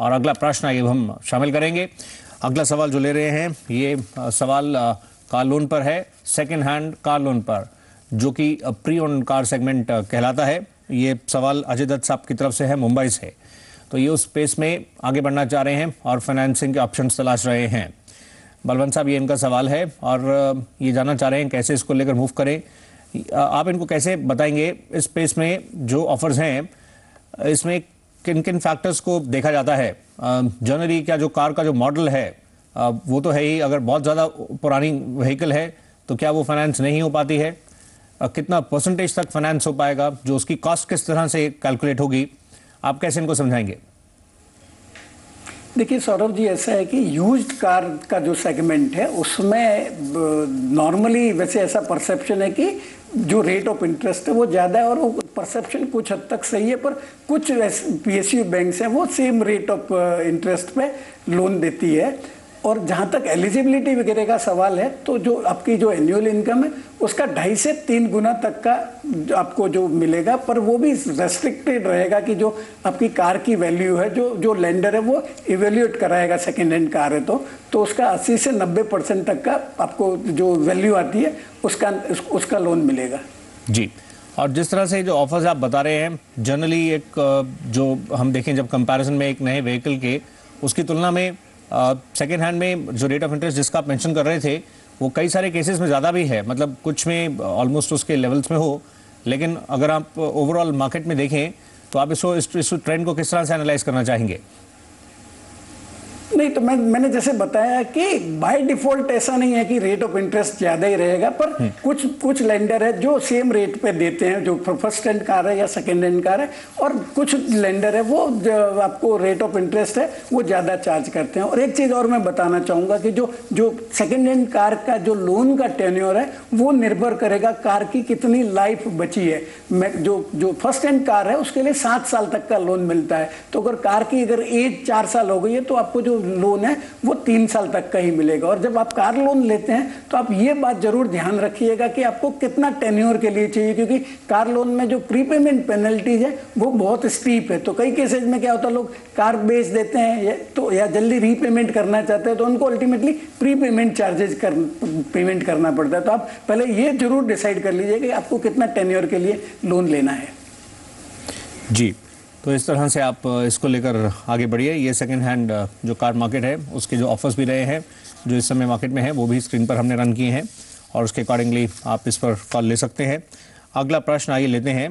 और अगला प्रश्न आइए हम शामिल करेंगे। अगला सवाल जो ले रहे हैं ये सवाल कार लोन पर है, सेकेंड हैंड कार लोन पर, जो कि प्री ओन कार सेगमेंट कहलाता है। ये सवाल अजय दत्त साहब की तरफ से है, मुंबई से। तो ये उस स्पेस में आगे बढ़ना चाह रहे हैं और फाइनेंसिंग के ऑप्शंस तलाश रहे हैं। बलवंत साहब, ये इनका सवाल है और ये जानना चाह रहे हैं कैसे इसको लेकर मूव करें। आप इनको कैसे बताएंगे इस स्पेस में जो ऑफर्स हैं, इसमें किन किन फैक्टर्स को देखा जाता है? जनरली क्या जो कार का जो मॉडल है वो तो है ही, अगर बहुत ज़्यादा पुरानी व्हीकल है तो क्या वो फाइनेंस नहीं हो पाती है? कितना परसेंटेज तक फाइनेंस हो पाएगा, जो उसकी कॉस्ट किस तरह से कैलकुलेट होगी, आप कैसे इनको समझाएंगे? देखिए सौरभ जी, ऐसा है कि यूज्ड कार का जो सेगमेंट है उसमें नॉर्मली वैसे ऐसा परसेप्शन है कि जो रेट ऑफ इंटरेस्ट है वो ज़्यादा है, और वो परसेप्शन कुछ हद तक सही है, पर कुछ पीएसयू बैंक्स हैं वो सेम रेट ऑफ इंटरेस्ट पे लोन देती है। और जहाँ तक एलिजिबिलिटी वगैरह का सवाल है, तो जो आपकी जो एनुअल इनकम है उसका 2.5 से 3 गुना तक का आपको जो मिलेगा, पर वो भी रेस्ट्रिक्टेड रहेगा कि जो आपकी कार की वैल्यू है, जो लेंडर है वो इवेल्यूएट कराएगा, सेकेंड हैंड कार है तो उसका 80 से 90% तक का आपको जो वैल्यू आती है उसका लोन मिलेगा। जी, और जिस तरह से जो ऑफर्स आप बता रहे हैं, जनरली एक जो हम देखें जब कंपैरिजन में एक नए व्हीकल के उसकी तुलना में सेकेंड हैंड में जो रेट ऑफ इंटरेस्ट जिसका आप मेंशन कर रहे थे वो कई सारे केसेस में ज़्यादा भी है, मतलब कुछ में ऑलमोस्ट उसके लेवल्स में हो, लेकिन अगर आप ओवरऑल मार्केट में देखें तो आप इस ट्रेंड को किस तरह से एनालाइज करना चाहेंगे? नहीं, तो मैंने जैसे बताया कि बाय डिफॉल्ट ऐसा नहीं है कि रेट ऑफ इंटरेस्ट ज्यादा ही रहेगा, पर कुछ लेंडर है जो सेम रेट पे देते हैं, जो फर्स्ट हैंड कार है या सेकंड हैंड कार है, और कुछ लेंडर है वो आपको रेट ऑफ इंटरेस्ट है वो ज्यादा चार्ज करते हैं। और एक चीज और मैं बताना चाहूंगा कि जो सेकंड हैंड कार का जो लोन का टेन्योर है वो निर्भर करेगा कार की कितनी लाइफ बची है। जो फर्स्ट हैंड कार है उसके लिए 7 साल तक का लोन मिलता है, तो अगर कार की अगर एज 4 साल हो गई है तो आपको जो लोन है वो 3 साल तक का ही मिलेगा। और जब आप कार लोन लेते हैं तो आप ये बात जरूर ध्यान रखिएगा कि आपको कितना टेन्योर के लिए चाहिए, क्योंकि कार लोन में जो प्रीपेमेंट पेनल्टीज है वो बहुत स्टीप है। तो कई केसेज में क्या होता है, लोग कार बेच देते हैं या जल्दी रीपेमेंट करना चाहते हैं तो उनको अल्टीमेटली प्रीपेमेंट चार्जेस पेमेंट करना पड़ता है। तो आप पहले ये जरूर डिसाइड कर लीजिए कि आपको कितना टेन्योर के लिए लोन लेना है। जी, तो इस तरह से आप इसको लेकर आगे बढ़िए। ये सेकंड हैंड जो कार मार्केट है उसके जो ऑफर्स भी रहे हैं जो इस समय मार्केट में है वो भी स्क्रीन पर हमने रन किए हैं और उसके अकॉर्डिंगली आप इस पर कॉल ले सकते हैं। अगला प्रश्न आइए लेते हैं।